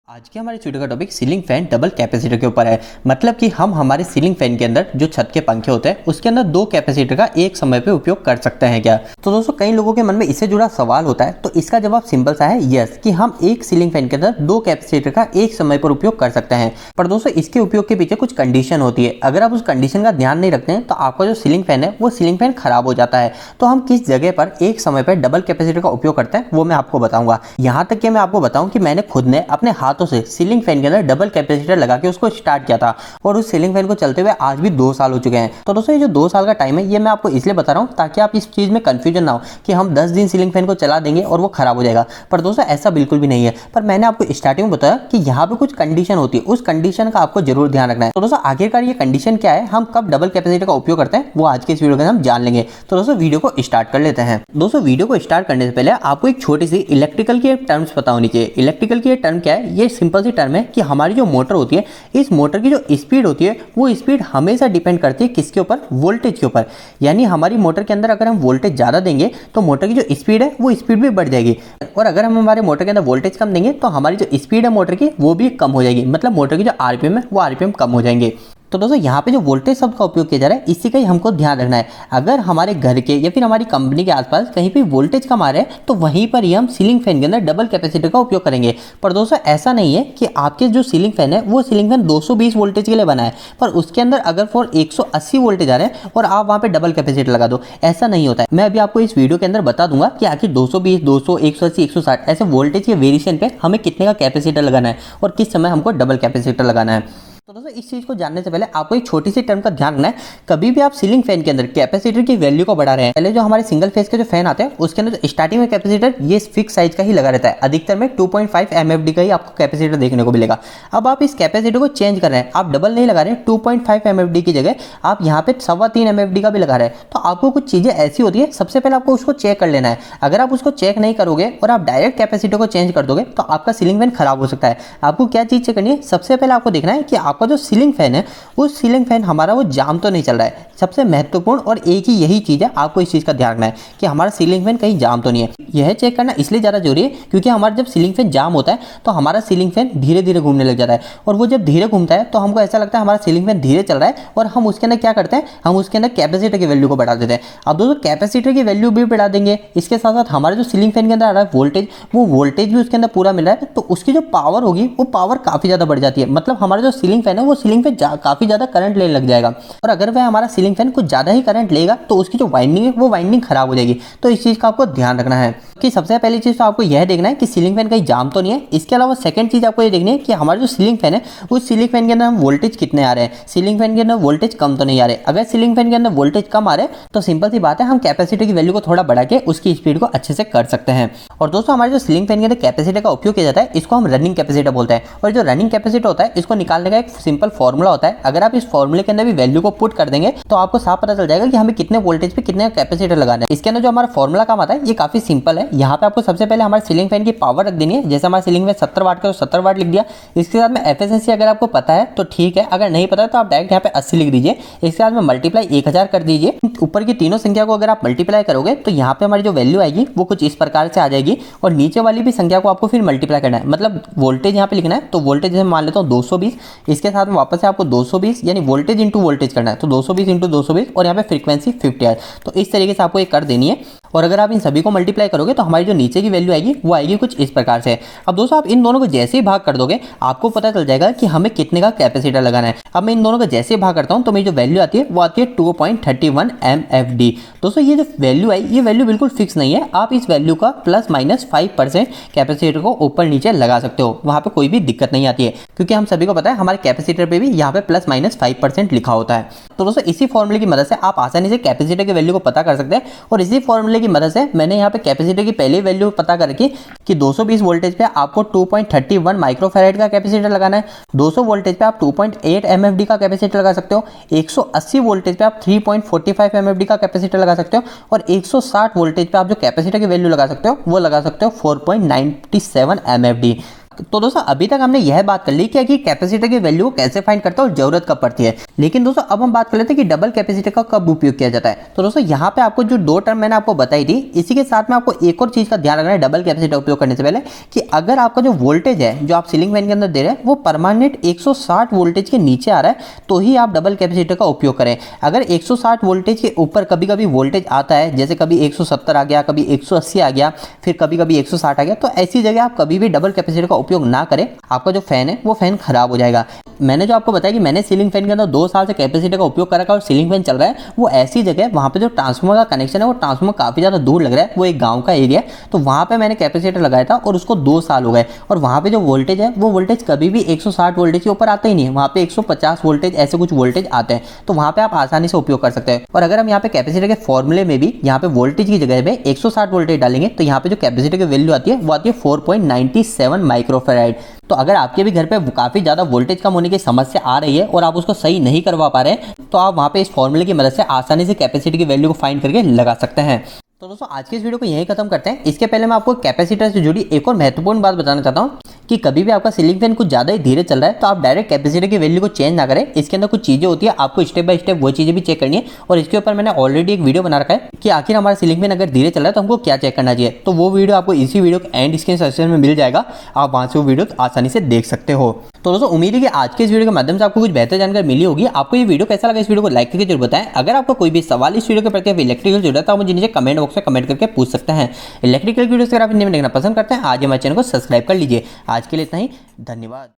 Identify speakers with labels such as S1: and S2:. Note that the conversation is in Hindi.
S1: आज के हमारे वीडियो का topic ceiling fan double capacitor के ऊपर है। मतलब कि हम हमारे सीलिंग फैन के अंदर जो छत के पंखे होते हैं उसके अंदर दो कैपेसिटर का एक समय पे उपयोग कर सकते हैं क्या। तो दोस्तों कई लोगों के मन में इससे जुड़ा सवाल होता है, तो इसका जवाब सिंपल सा है यस, कि हम एक सीलिंग फैन के अंदर दो कैपेसिटर का एक समय पर उपयोग कर सकते हैं। पर दोस्तों इसके उपयोग के पीछे कुछ कंडीशन होती है। अगर आप उस कंडीशन का ध्यान नहीं रखते हैं तो आपका जो सीलिंग फैन है वो सीलिंग फैन खराब हो जाता है। तो हम किस जगह पर एक समय पर डबल कैपेसिटर का उपयोग करते हैं वो मैं आपको बताऊंगा। यहाँ तक कि मैं आपको बताऊं कि मैंने खुद ने अपने हाथों से सीलिंग फैन के अंदर डबल कैपेसिटर लगा के उसको स्टार्ट किया था और उस सीलिंग फैन को चलते हुए आज भी 2 साल हो चुके हैं। तो दोस्तों ये जो 2 साल का टाइम है ये मैं आपको इसलिए बता रहा हूँ ताकि आप इस चीज में कंफ्यूजन ना हो कि हम 10 दिन सीलिंग फैन को चला देंगे और वो खराब हो जाएगा। पर दोस्तों ऐसा बिल्कुल भी नहीं है। पर मैंने आपको स्टार्टिंग में बताया कि यहाँ पे कुछ कंडीशन होती है, उस कंडीशन का आपको जरूर ध्यान रखना है। तो दोस्तों आखिरकार ये कंडीशन क्या है, हम कब डबल कैपेसिटर का उपयोग करते हैं, वो आज के इस वीडियो में हम जान लेंगे। तो दोस्तों वीडियो को स्टार्ट कर लेते हैं। दोस्तों वीडियो को स्टार्ट करने से पहले आपको एक छोटी सी इलेक्ट्रिकल की टर्म्स पता होनी चाहिए। इलेक्ट्रिकल की टर्म क्या है, ये सिंपल सी टर्म है कि हमारी जो मोटर होती है, इस मोटर की जो स्पीड होती है वो स्पीड हमेशा डिपेंड करती है किसके ऊपर, वोल्टेज के ऊपर। यानी हमारी मोटर के अंदर अगर हम वोल्टेज ज्यादा देंगे तो मोटर की जो स्पीड है वो स्पीड भी बढ़ जाएगी, और अगर हम हमारे मोटर के अंदर वोल्टेज कम देंगे तो हमारी जो स्पीड है मोटर की वो भी कम हो जाएगी। मतलब मोटर की जो आरपीएम है वो आरपीएम कम हो जाएंगे। तो दोस्तों यहाँ पे जो वोल्टेज शब्द का उपयोग किया जा रहा है इसी का ही हमको ध्यान रखना है। अगर हमारे घर के या फिर हमारी कंपनी के आसपास कहीं पे वोल्टेज कम आ रहा है तो वहीं पर ही हम सीलिंग फैन के अंदर डबल कैपेसिटर का उपयोग करेंगे। पर दोस्तों ऐसा नहीं है कि आपके जो सीलिंग फैन है वो सीलिंग फैन 220 वोल्टेज के लिए बना है, पर उसके अंदर अगर फॉर 180 वोल्टेज आ रहे हैं और आप वहाँ पे डबल कैपेसिटर लगा दो, ऐसा नहीं होता है। मैं अभी आपको इस वीडियो के अंदर बता दूंगा कि आखिर 220, 200, 180, 160 ऐसे वोल्टेज के वेरिएशन पे हमें कितने का कैपेसिटर लगाना है और किस समय हमको डबल कैपेसिटर लगाना है। तो दोस्तों इस चीज को जानने से पहले आपको एक छोटी सी टर्म का ध्यान रखना है। कभी भी आप सीलिंग फैन के अंदर कैपेसिटर की वैल्यू को बढ़ा रहे हैं, पहले जो हमारे सिंगल फेज के जो फैन आते हैं उसके अंदर स्टार्टिंग में कैपेसिटर ये फिक्स साइज का ही लगा रहता है। अधिकतर में 2.5 MFD का ही आपको कैपेसिटर देखने को मिलेगा। अब आप इस कैपेसिटर को चेंज कर रहे हैं, आप डबल नहीं लगा रहे हैं, 2.5 MFD की जगह आप यहाँ पे 3.25 MFD का भी लगा रहे हैं। तो आपको कुछ चीजें ऐसी होती है, सबसे पहले आपको उसको चेक कर लेना है। अगर आप उसको चेक नहीं करोगे और आप डायरेक्ट कैपेसिटर को चेंज कर दोगे तो आपका सीलिंग फैन खराब हो सकता है। आपको क्या चीज चेक करनी है, सबसे पहले आपको देखना है कि आपका जो सीलिंग फैन है उस सीलिंग फैन हमारा वो जाम तो नहीं चल रहा है। सबसे महत्वपूर्ण और एक ही यही चीज है, आपको इस चीज का ध्यान रखना है कि हमारा सीलिंग फैन कहीं जाम तो नहीं है। यह चेक करना इसलिए ज्यादा जरूरी है क्योंकि हमारा जब सीलिंग फैन जाम होता है तो हमारा सीलिंग फैन धीरे धीरे घूमने लग जाता है, और वो जब धीरे घूमता है तो हमको ऐसा लगता है हमारा सीलिंग फैन धीरे चल रहा है, और हम उसके अंदर क्या करते हैं, हम उसके अंदर कैपेसिटर की वैल्यू को बढ़ा देते हैं। अब दोस्तों कैपेसिटर की वैल्यू भी बढ़ा देंगे, इसके साथ साथ हमारे जो सीलिंग फैन के अंदर आ रहा है वोल्टेज, वो वोल्टेज भी उसके अंदर पूरा मिल रहा है, तो उसकी जो पावर होगी वो पावर काफी ज्यादा बढ़ जाती है। मतलब हमारा जो सीलिंग फैन है वो सीलिंग फैन काफी ज्यादा करंट लेने लग जाएगा, और अगर वह हमारा सीलिंग फैन कुछ ज्यादा ही करंट लेगा तो उसकी जो वाइंडिंग है वो वाइंडिंग खराब हो जाएगी। तो इस चीज का आपको ध्यान रखना है कि सबसे पहली चीज तो आपको यह देखना है कि सीलिंग फैन कहीं जाम तो नहीं है। इसके अलावा सेकंड चीज आपको ये देखनी है कि हमारा जो सीलिंग फैन है उस सीलिंग फैन के अंदर हम वोल्टेज कितने आ रहे हैं, सीलिंग फैन के अंदर वोल्टेज कम तो नहीं आ रहे। अगर सीलिंग फैन के अंदर वोल्टेज कम आ रहे हैं तो सिंपल सी बात है, हम कैपेसिटर की वैल्यू को थोड़ा बढ़ा के उसकी स्पीड को अच्छे से कर सकते हैं। और दोस्तों हमारे जो सीलिंग फैन के अंदर कैपेसिटर का उपयोग किया जाता है इसको हम रनिंग कैपेसिटर बोलते हैं, और जो रनिंग कैपेसिटर होता है इसको निकालने का एक सिंपल फॉर्मूला होता है। अगर आप इस फॉर्मूले के अंदर भी वैल्यू को पुट कर देंगे तो आपको साफ पता चल जाएगा कि हमें कितने वोल्टेज पे कितने कैपेसिटर लगाना है। इसके अंदर जो हमारा फॉर्मूला काम आता है ये काफी सिंपल है। यहाँ पे आपको सबसे पहले हमारे सीलिंग फैन की पावर रख देनी है। जैसे हमारे सीलिंग में 70 वाट का 70 वाट लिख दिया। इसके साथ में एफिशिएंसी अगर आपको पता है तो ठीक है, अगर नहीं पता है तो आप डायरेक्ट यहाँ पे 80 लिख दीजिए। इसके साथ में मल्टीप्लाई 1000 कर दीजिए। ऊपर की तीनों संख्या को अगर आप मल्टीप्लाई करोगे तो यहाँ पे हमारी जो वैल्यू आएगी वो कुछ इस प्रकार से आ जाएगी, और नीचे वाली भी संख्या को आपको फिर मल्टीप्लाई करना है। मतलब वोल्टेज यहाँ पे लिखना है, तो वोल्टेज जैसे मान लेता हूँ 220, इसके साथ में वापस से आपको 220 यानी वोल्टेज इंटू वोल्टेज करना है, तो 220 इंटू 220, और यहाँ पे फ्रीक्वेंसी 50 है। तो इस तरीके से आपको ये कर देनी है, और अगर आप इन सभी को मल्टीप्लाई करोगे तो हमारी जो नीचे की वैल्यू आएगी वो आएगी कुछ इस प्रकार से। अब दोस्तों आप इन दोनों को जैसे ही भाग कर दोगे आपको पता चल जाएगा कि हमें कितने का कैपेसिटर लगाना है। अब मैं इन दोनों को जैसे ही भाग करता हूं तो मेरी जो वैल्यू आती है वो आती है 2.31 MFD। दोस्तों ये जो वैल्यू आई ये वैल्यू बिल्कुल फिक्स नहीं है, आप इस वैल्यू का ±5% कैपेसिटर को ऊपर नीचे लगा सकते हो, वहां पे कोई भी दिक्कत नहीं आती है, क्योंकि हम सभी को पता है हमारे कैपेसिटर पे भी यहाँ पे ±5% लिखा होता है। तो दोस्तों इसी फॉर्मूले की मदद से आप आसानी से कैपेसिटर की वैल्यू को पता कर सकते हैं, और इसी फॉर्मूले की मदद से मैंने यहाँ पे कैपेसिटर की पहली वैल्यू पता करके कि 220 वोल्टेज पे आपको 2.31 माइक्रोफैराड का कैपेसिटर लगाना है, 200 वोल्टेज पे आप 2.8 MFD का कैपेसिटर लगा सकते हो, 180 वोल्टेज पे आप 3.45 MFD का कैपेसिटर लगा सकते हो, और 160 वोल्टेज पे आप जो कैपेसिटर की वैल्यू लगा सकते हो वो लगा सकते हो 4.97 MFD। तो दोस्तों अभी तक हमने यह बात कर ली कि कैपेसिटर की वैल्यू को कैसे फाइंड करता है और जरूरत कब पड़ती है। लेकिन दोस्तों अब हम बात कर लेते हैं कि डबल कैपेसिटर का कब उपयोग किया जाता है। तो दोस्तों यहाँ पे आपको जो दो टर्म मैंने आपको बताई थी, इसी के साथ में आपको एक और चीज का ध्यान रखना है डबल कैपेसिटर उपयोग करने से पहले, कि अगर आपका जो वोल्टेज है जो आप सीलिंग फैन के अंदर दे रहे हैं वो परमानेंट 160 वोल्टेज के नीचे आ रहा है तो ही आप डबल कैपेसिटर का उपयोग करें। अगर 160 वोल्टेज के ऊपर कभी कभी वोल्टेज आता है, जैसे कभी 170 आ गया, कभी 180 आ गया, फिर कभी कभी 160 आ गया, तो ऐसी जगह आप कभी भी डबल कैपेसिटर का उपयोग ना करें। आपका जो फैन है वो फैन खराब हो जाएगा। मैंने जो आपको बताया कि मैंने सीलिंग फैन के अंदर 2 साल से कैपेसिटर का उपयोग कर रखा है और सीलिंग फैन चल रहा है, वो ऐसी जगह वहां पे जो ट्रांसफार्मर का कनेक्शन है वो ट्रांसफार्मर काफी ज्यादा दूर लग रहा है, वो एक गांव का एरिया है, तो वहां पे मैंने कैपेसिटर लगाया था और उसको 2 साल हो गए और वहां पे जो वोल्टेज है वो वोल्टेज कभी भी 160 वोल्टेज के ऊपर आता ही नहीं है, वहां पे 150 वोल्टेज ऐसे कुछ वोल्टेज आते हैं, तो वहां पे आप आसानी से उपयोग कर सकते हैं। और अगर हम यहाँ पे कैपेसिटर के फॉर्मूले में भी यहाँ पे वोल्टेज की जगह पे 160 वोल्टेज डालेंगे तो यहाँ पे जो कैपेसिटर की वैल्यू आती है वो आती है 4.97 माइक्रोफैराड। तो अगर आपके भी घर पे काफी ज्यादा वोल्टेज कम होने की समस्या आ रही है और आप उसको सही नहीं करवा पा रहे हैं, तो आप वहां पे इस फॉर्मूले की मदद से आसानी से कैपेसिटी की वैल्यू को फाइंड करके लगा सकते हैं। तो दोस्तों आज के इस वीडियो को यहीं खत्म करते हैं। इसके पहले मैं आपको कैपेसिटर से जुड़ी एक और महत्वपूर्ण बात बताना चाहता हूँ कि कभी भी आपका सीलिंग फैन कुछ ज्यादा ही धीरे चल रहा है तो आप डायरेक्ट कैपेसिटर की वैल्यू को चेंज ना करें। इसके अंदर कुछ चीजें होती है, आपको स्टेप बाय स्टेप वो चीजें भी चेक करनी है और इसके ऊपर मैंने ऑलरेडी एक वीडियो बना रखा है कि आखिर हमारा सीलिंग फैन अगर धीरे चल रहा है तो हमको क्या चेक करना चाहिए। तो वो वीडियो आपको इसी वीडियो के एंड स्क्रीन सेक्शन में मिल जाएगा, आप वहां से वो वीडियो आसानी से देख सकते हो। तो दोस्तों उम्मीद है कि आज के इस वीडियो के माध्यम से आपको कुछ बेहतर जानकारी मिली होगी। आपको ये वीडियो कैसा लगा, इस वीडियो को लाइक करके जरूर बताएं। अगर आपको कोई भी सवाल इस वीडियो के प्रति इलेक्ट्रिकल जरूरत है तो आप मुझे नीचे कमेंट बॉक्स में कमेंट करके पूछ सकते हैं। इलेक्ट्रिकल वीडियोस अगर आप इनमें देखना पसंद करते हैं आज हमारे चैनल को सब्सक्राइब कर लीजिए। आज के लिए इतना ही, धन्यवाद।